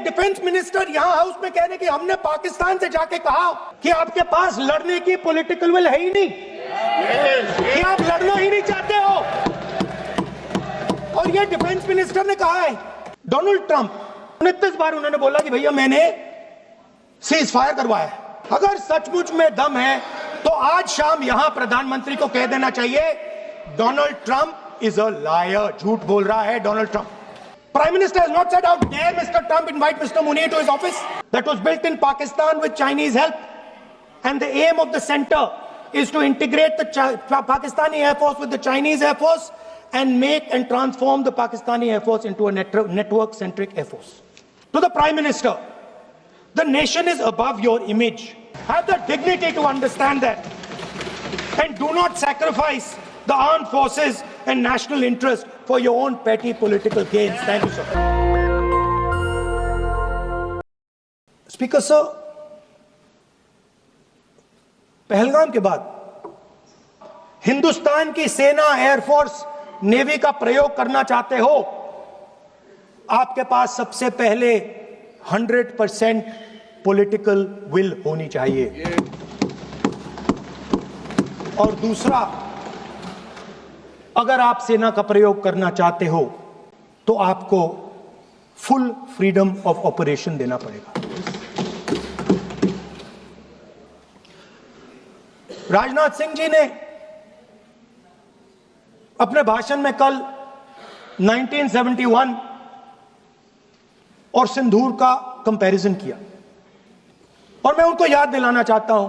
Defence minister यहां house में कह रहे कि हमने पाकिस्तान से जाके कहा कि आपके पास लड़ने की पॉलिटिकल विल है ही नहीं, कि आप लड़ना ही नहीं चाहते हो। और ये डिफेंस मिनिस्टर ने कहा है। डोनाल्ड ट्रंप 29 बार उन्होंने बोला कि भैया मैंने सीज फायर करवाया है। अगर सचमुच में दम है तो आज शाम यहां प्रधानमंत्री को कह देना चाहिए Donald Trump is a liar, झूठ बोल रहा है Donald Trump. Prime Minister has not said, how dare Mr. Trump invite Mr. Munir to his office that was built in Pakistan with Chinese help. And the aim of the center is to integrate the Pakistani Air Force with the Chinese Air Force and make and transform the Pakistani Air Force into a network-centric Air Force. To the Prime Minister, the nation is above your image. Have the dignity to understand that. And do not sacrifice the armed forces and national interest for your own petty political gains. Thank you, sir. Speaker, sir, Pahalgam के बाद हिंदुस्तान की सेना, air force, navy का प्रयोग करना चाहते हो, आपके पास सबसे पहले 100% पॉलिटिकल विल होनी चाहिए। और दूसरा, अगर आप सेना का प्रयोग करना चाहते हो तो आपको फुल फ्रीडम ऑफ ऑपरेशन देना पड़ेगा। राजनाथ सिंह जी ने अपने भाषण में कल 1971 और सिंदूर का कंपैरिजन किया और मैं उनको याद दिलाना चाहता हूं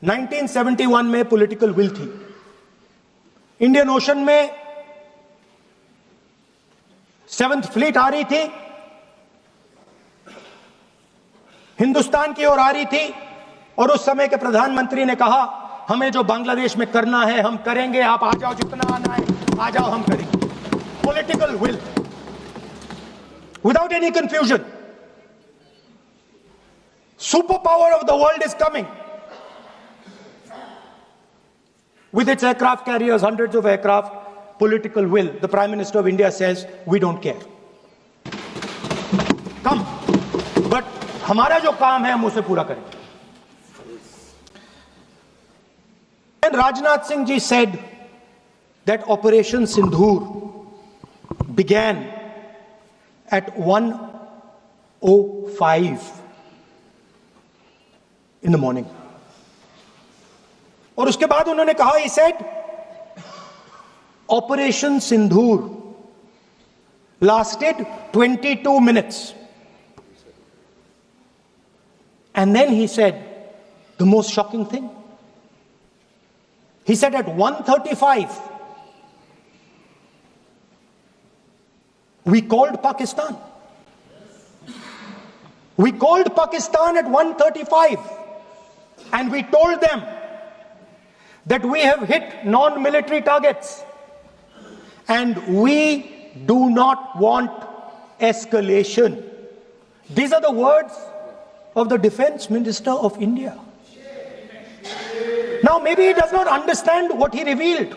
1971 में पॉलिटिकल विल थी। इंडियन ओशन में 7th फ्लीट आ रही थी, हिंदुस्तान की ओर आ रही थी और उस समय के प्रधानमंत्री ने कहा हमें जो बांग्लादेश में करना है हम करेंगे, आप आ जाओ, जितना आना है आ जाओ, हम करेंगे। Political will without any confusion. Super power of the world is coming with its aircraft carriers, hundreds of aircraft, political will. The Prime Minister of India says, we don't care. Come. But हमारा जो काम है हम उसे पूरा करेंगे। And Rajnath Singh ji said that Operation Sindoor began at 1:05 in the morning. और उसके बाद उन्होंने कहा, he said, Operation Sindoor lasted 22 minutes. And then he said the most shocking thing. He said at 1:35 we called Pakistan. We called Pakistan at 1:35 and we told them that we have hit non-military targets and we do not want escalation. These are the words of the Defense Minister of India. Now maybe he does not understand what he revealed.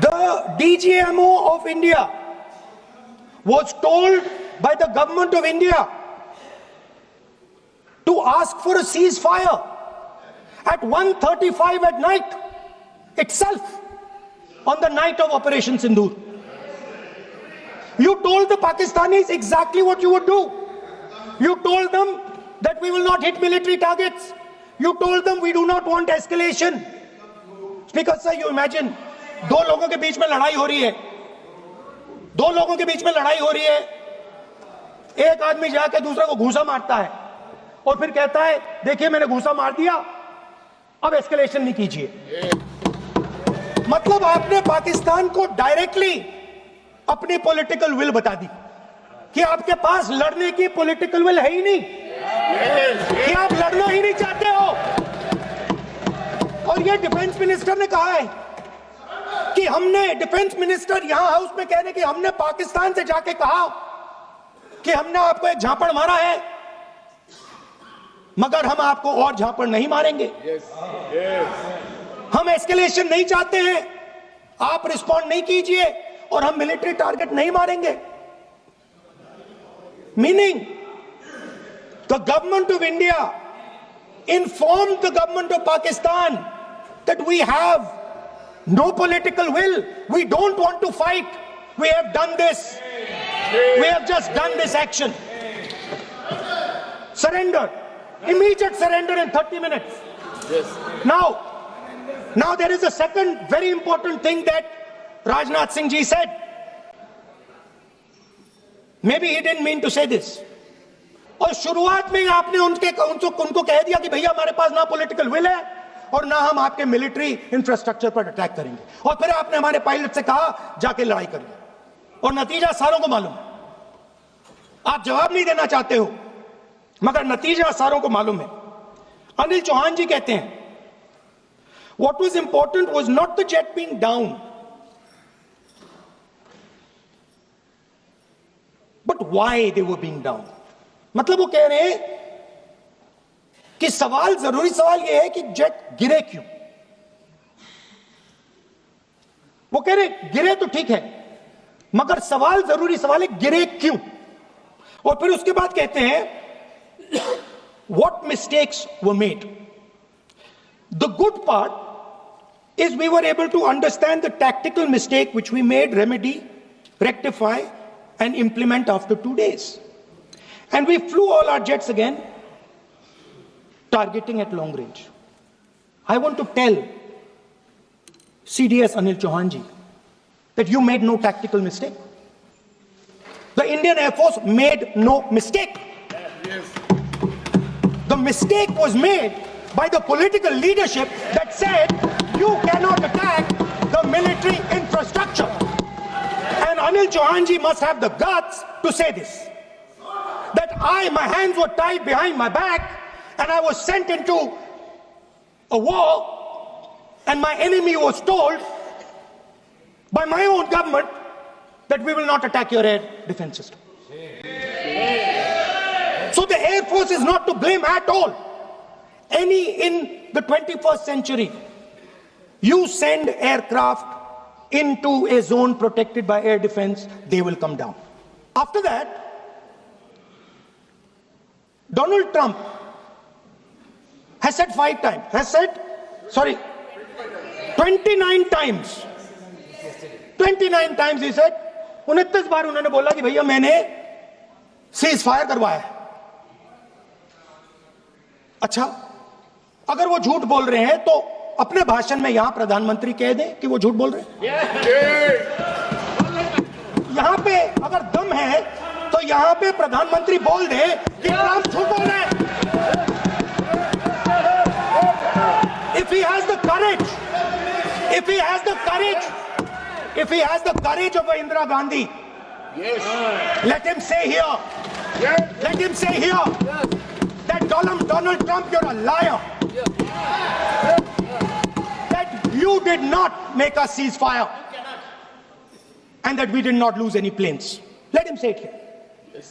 The DGMO of India was told by the government of India to ask for a ceasefire at 1:35 at night itself, on the night of Operation Sindoor. You told the Pakistanis exactly what you would do. You told them that we will not hit military targets. You told them we do not want escalation. Speaker sir, you imagine, दो लोगों के बीच में लड़ाई हो रही है, दो लोगों के बीच में लड़ाई हो रही है, एक आदमी जाके दूसरे को घूंसा मारता है और फिर कहता है देखिए मैंने घूंसा मार दिया, अब एस्केलेशन नहीं कीजिए। मतलब आपने पाकिस्तान को डायरेक्टली अपनी पॉलिटिकल विल बता दी कि आपके पास लड़ने की पॉलिटिकल विल है ही नहीं, कि आप लड़ना ही नहीं चाहते हो। और ये डिफेंस मिनिस्टर ने कहा है कि हमने, डिफेंस मिनिस्टर यहां हाउस में कह रहे कि हमने पाकिस्तान से जाके कहा कि हमने आपको एक झापड़ मारा है मगर हम आपको और झापड़ नहीं मारेंगे। हम एस्केलेशन नहीं चाहते हैं आप रिस्पॉन्ड नहीं कीजिए और हम मिलिट्री टारगेट नहीं मारेंगे। Meaning the government of India informed the government of Pakistan that we have no political will. We don't want to fight. We have done this. We have just done this action. Surrender. Immediate surrender in 30 minutes. Yes. Now there is a second very important thing that Rajnath Singh ji said. Maybe he didn't mean to say this. और शुरुआत में आपने उनको कह दिया कि भैया हमारे पास ना पॉलिटिकल विल है और ना हम आपके मिलिट्री इंफ्रास्ट्रक्चर पर अटैक करेंगे, और फिर आपने हमारे पायलट से कहा जाके लड़ाई करिए, और नतीजा सारों को मालूम है। आप जवाब नहीं देना चाहते हो मगर नतीजा सारों को मालूम है। अनिल चौहान जी कहते हैं what was important was not the jet being down but why they were being down. मतलब वो कह रहे हैं कि जरूरी सवाल यह है कि जेट गिरे क्यों। वो कह रहे गिरे तो ठीक है मगर जरूरी सवाल है गिरे क्यों। और फिर उसके बाद कहते हैं what mistakes were made. The good part is we were able to understand the tactical mistake which we made, remedy, rectify and implement after 2 days. And we flew all our jets again, targeting at long range. I want to tell CDS Anil Chauhan ji that you made no tactical mistake. The Indian Air Force made no mistake. Yes. The mistake was made by the political leadership that said you cannot attack the military infrastructure. And Anil Chauhan ji must have the guts to say this. That my hands were tied behind my back and I was sent into a war and my enemy was told by my own government that we will not attack your air defense system. So the Air Force is not to blame at all. In the 21st century, you send aircraft into a zone protected by air defense, they will come down. After that, Donald Trump has said 29 times. 29 times he said, 29 बार उन्होंने बोला कि भैया मैंने cease fire करवाया। अच्छा, अगर वो झूठ बोल रहे हैं तो अपने भाषण में यहां प्रधानमंत्री कह दें कि वो झूठ बोल रहे हैं। यहां पे अगर दम है तो यहां पे प्रधानमंत्री बोल दे कि ट्रंप झूठ बोल रहे हैं। If he has the courage of Indira Gandhi, yes. Let him say here, yes. Let him say here, yes. That Donald Trump, you're a liar. Yes. That you did not make us cease fire, and that we did not lose any planes. Let him say it here.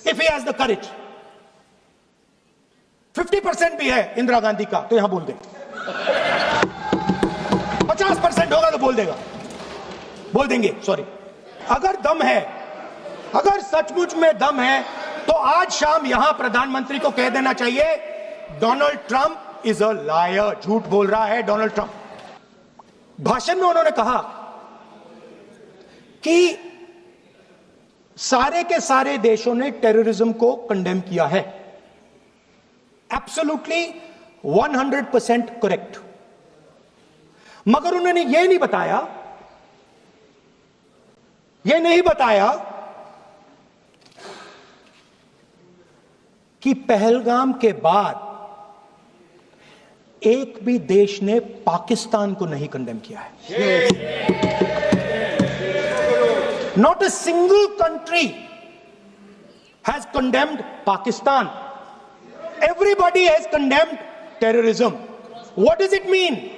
If he has the courage. 50% भी है इंदिरा गांधी का तो यहां बोल दे, 50% होगा तो बोल देंगे सॉरी। अगर दम है, अगर सचमुच में दम है तो आज शाम यहां प्रधानमंत्री को कह देना चाहिए Donald Trump is a liar, झूठ बोल रहा है डोनाल्ड ट्रंप। भाषण में उन्होंने कहा कि सारे के सारे देशों ने टेररिज्म को कंडेम किया है। Absolutely 100% correct. मगर उन्होंने यह नहीं बताया कि पहलगाम के बाद एक भी देश ने पाकिस्तान को नहीं कंडेम किया है। Not a single country has condemned Pakistan. Everybody has condemned terrorism. What does it mean?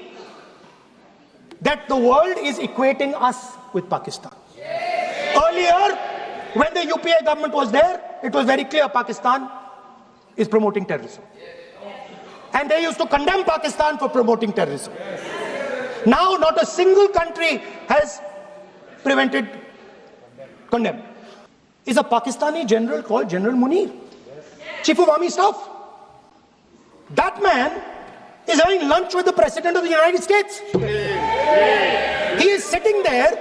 That the world is equating us with Pakistan. Earlier, when the UPA government was there, it was very clear Pakistan is promoting terrorism. And they used to condemn Pakistan for promoting terrorism. Now, not a single country has prevented, condemned. Is a Pakistani general called General Munir, Chief of Army Staff. That man is having lunch with the President of the United States. He is sitting there.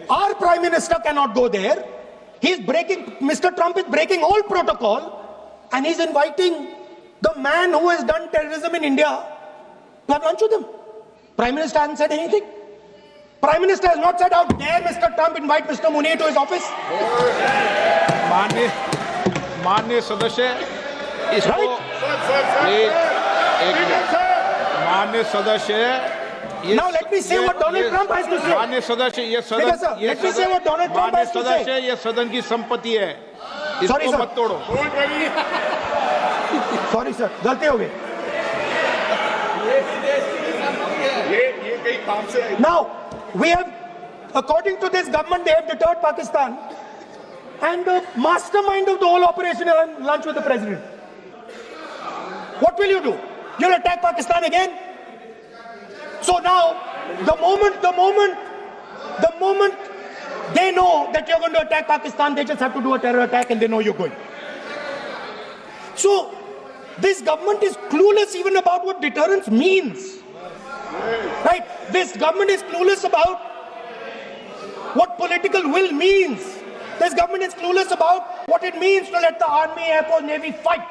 Our Prime Minister cannot go there. Mr. Trump is breaking all protocol, and he's inviting the man who has done terrorism in India to have lunch with him. Prime Minister hasn't said anything. Prime Minister has not said, how dare Mr. Trump invite Mr. Munir to his office? माननीय सदस्य इसको माननीय सदस्य Now let me say what Donald Trump has to say. माननीय सदस्य ये सदन की संपत्ति है, इसको मत तोड़ो. Sorry sir, गलती हो गई. Now we have, according to this government, they have deterred Pakistan, and the mastermind of the whole operation is lunch with the president. What will you do? You'll attack Pakistan again? So now, the moment they know that you're going to attack Pakistan, they just have to do a terror attack, and they know you're going. So this government is clueless even about what deterrence means. Right? This government is clueless about what political will means. This government is clueless about what it means to let the Army, Air Force, Navy fight.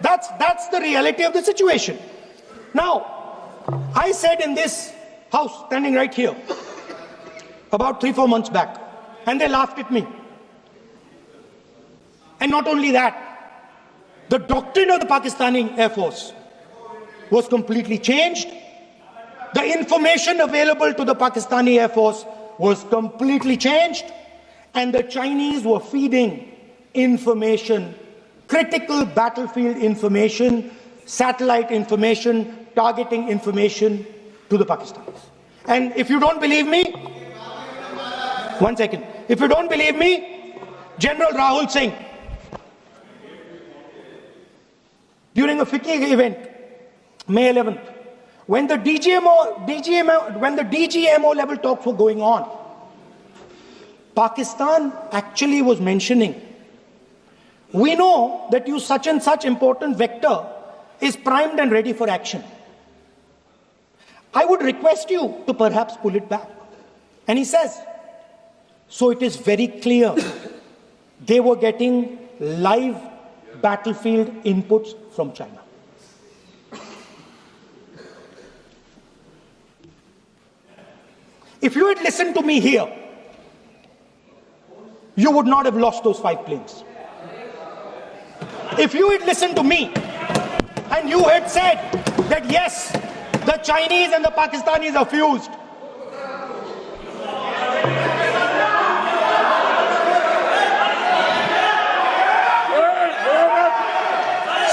That's the reality of the situation. Now, I said in this house, standing right here, about 3-4 months back, and they laughed at me. And not only that, the doctrine of the Pakistani Air Force was completely changed. The information available to the Pakistani Air Force was completely changed, and the Chinese were feeding information, critical battlefield information, satellite information, targeting information to the Pakistanis. And if you don't believe me, one second. If you don't believe me, General Rahul Singh, during a FICCI event, May 11th, when the DGMO level talks were going on, Pakistan actually was mentioning, we know that you such and such important vector is primed and ready for action. I would request you to perhaps pull it back. And he says, so it is very clear they were getting live battlefield inputs from China. If you had listened to me here, you would not have lost those 5 planes. If you had listened to me and you had said that yes, the Chinese and the Pakistanis are fused,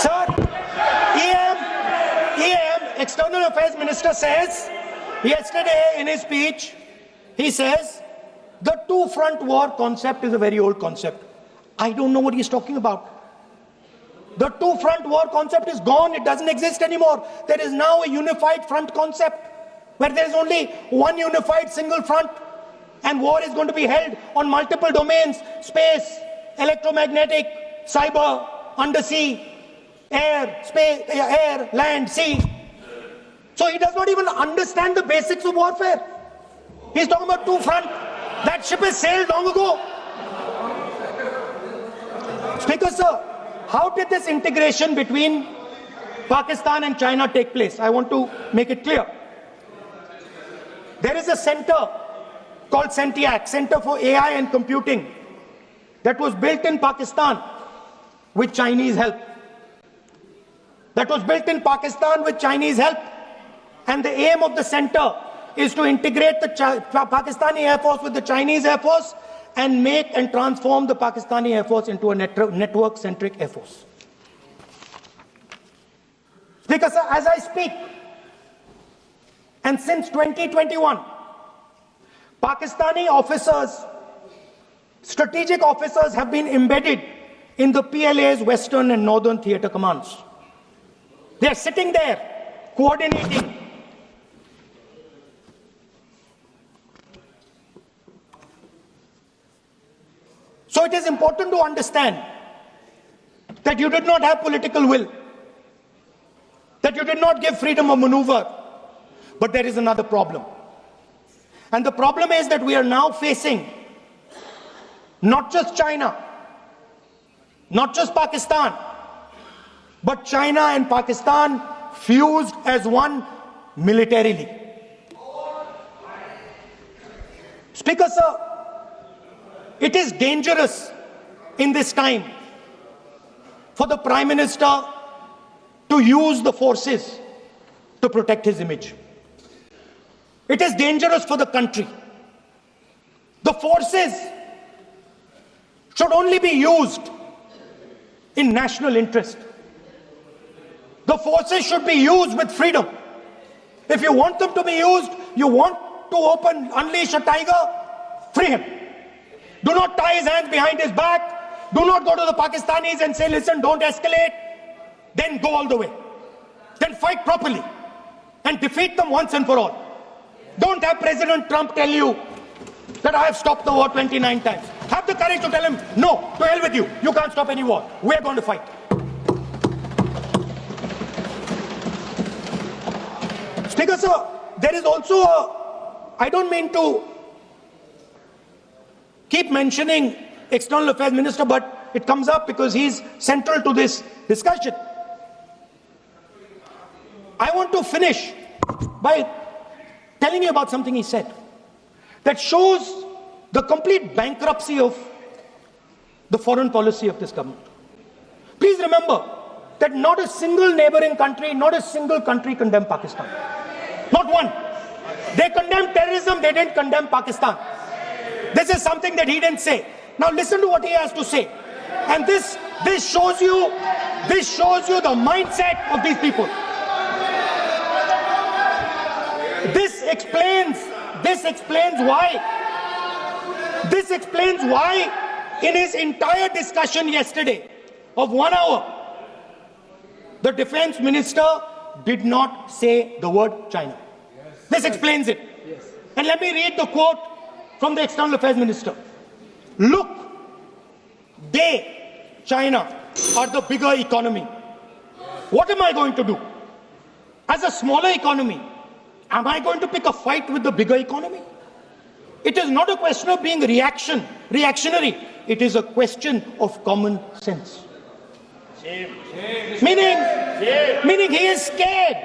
sir, EM, External Affairs Minister says yesterday in his speech, he says the two-front war concept is a very old concept. I don't know what he's talking about. The two-front war concept is gone. It doesn't exist anymore. There is now a unified front concept where there is only one unified single front, and war is going to be held on multiple domains: space, electromagnetic, cyber, undersea, air, space, air, land, sea. So he does not even understand the basics of warfare. He's talking about two-front. That ship has sailed long ago. Speaker, sir, how did this integration between Pakistan and China take place? I want to make it clear. There is a center called CENTIAC, Center for AI and Computing, that was built in Pakistan with Chinese help. And the aim of the center is to integrate the Pakistani Air Force with the Chinese Air Force and make and transform the Pakistani Air Force into a network-centric Air Force. Because as I speak, and since 2021, Pakistani officers, strategic officers, have been embedded in the PLA's Western and Northern Theatre Commands. They are sitting there, coordinating So it is important to understand that you did not have political will, that you did not give freedom of maneuver. But there is another problem. And the problem is that we are now facing not just China, not just Pakistan, but China and Pakistan fused as one militarily. Speaker, sir, it is dangerous in this time for the Prime Minister to use the forces to protect his image. It is dangerous for the country. The forces should only be used in national interest. The forces should be used with freedom. If you want them to be used, you want to unleash a tiger, free him. Do not tie his hands behind his back. Do not go to the Pakistanis and say, listen, don't escalate. Then go all the way. Then fight properly and defeat them once and for all. Don't have President Trump tell you that I have stopped the war 29 times. Have the courage to tell him, no, to hell with you. You can't stop any war. We're going to fight. Speaker, sir, there is also I don't mean to keep mentioning External Affairs Minister, but it comes up because he's central to this discussion. I want to finish by telling you about something he said that shows the complete bankruptcy of the foreign policy of this government. Please remember that not a single neighboring country, not a single country condemned Pakistan. Not one. They condemned terrorism, they didn't condemn Pakistan. This is something that he didn't say. Now listen to what he has to say. And this shows you the mindset of these people. This explains why in his entire discussion yesterday of 1 hour, the defense minister did not say the word China. This explains it. And let me read the quote from the External Affairs Minister. Look, China, are the bigger economy. What am I going to do? As a smaller economy, am I going to pick a fight with the bigger economy? It is not a question of being reactionary. It is a question of common sense. Meaning he is scared.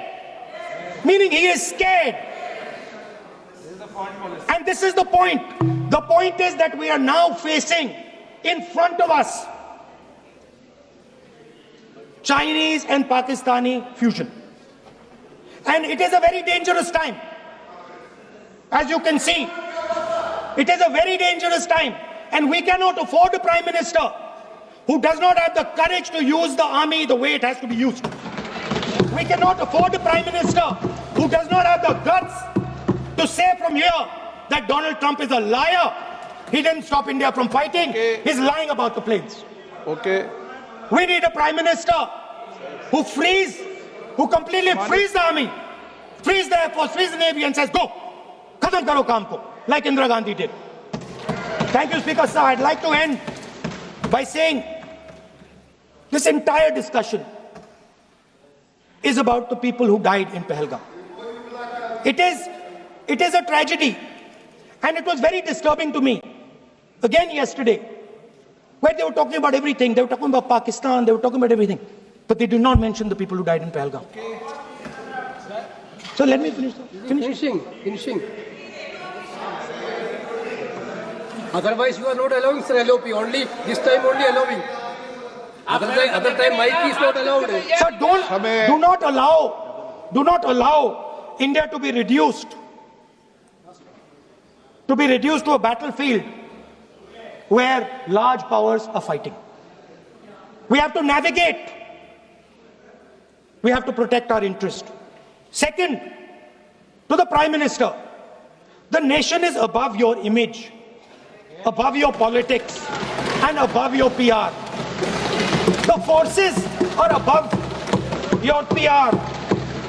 And this is the point. The point is that we are now facing in front of us Chinese and Pakistani fusion. And it is a very dangerous time. As you can see, it is a very dangerous time. And we cannot afford a Prime Minister who does not have the courage to use the army the way it has to be used. We cannot afford a Prime Minister who does not have the guts to say from here that Donald Trump is a liar. He didn't stop India from fighting. Okay. He's lying about the planes. Okay. We need a Prime Minister who completely frees the army, frees the Air Force, frees the Navy and says, go, khatam karo kaam ko, like Indira Gandhi did. Thank you, Speaker, sir. I'd like to end by saying this entire discussion is about the people who died in Pahalgam. It is a tragedy, and it was very disturbing to me, again yesterday, where they were talking about everything. They were talking about Pakistan, they were talking about everything, but they did not mention the people who died in Pahalgam. So let me finish. Finishing. Otherwise, you are not allowing, sir, LOP. Only this time, only allowing. Other time, mic is not allowed. Sir, do not allow India to be reduced to a battlefield where large powers are fighting. We have to navigate. We have to protect our interest. Second, to the Prime Minister, the nation is above your image, above your politics, and above your PR. The forces are above your PR,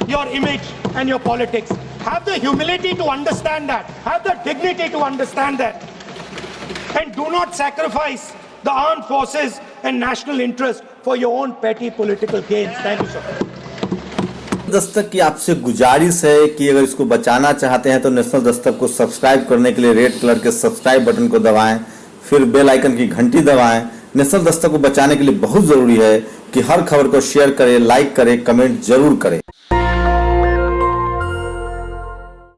your image, and your politics. Have the humility to understand that. Have the dignity to understand that. And do not sacrifice the armed forces and national interest for your own petty political gains. Thank you, sir. Dastak की आपसे गुजारिश है कि अगर इसको बचाना चाहते हैं तो नेशनल दस्तक को सब्सक्राइब करने के लिए रेड कलर के सब्सक्राइब बटन को दबाएं, फिर बेल आइकन की घंटी दबाएं। नेशनल दस्तक को बचाने के लिए बहुत जरूरी है कि हर खबर को शेयर करें, लाइक करें, कमेंट जरूर करें।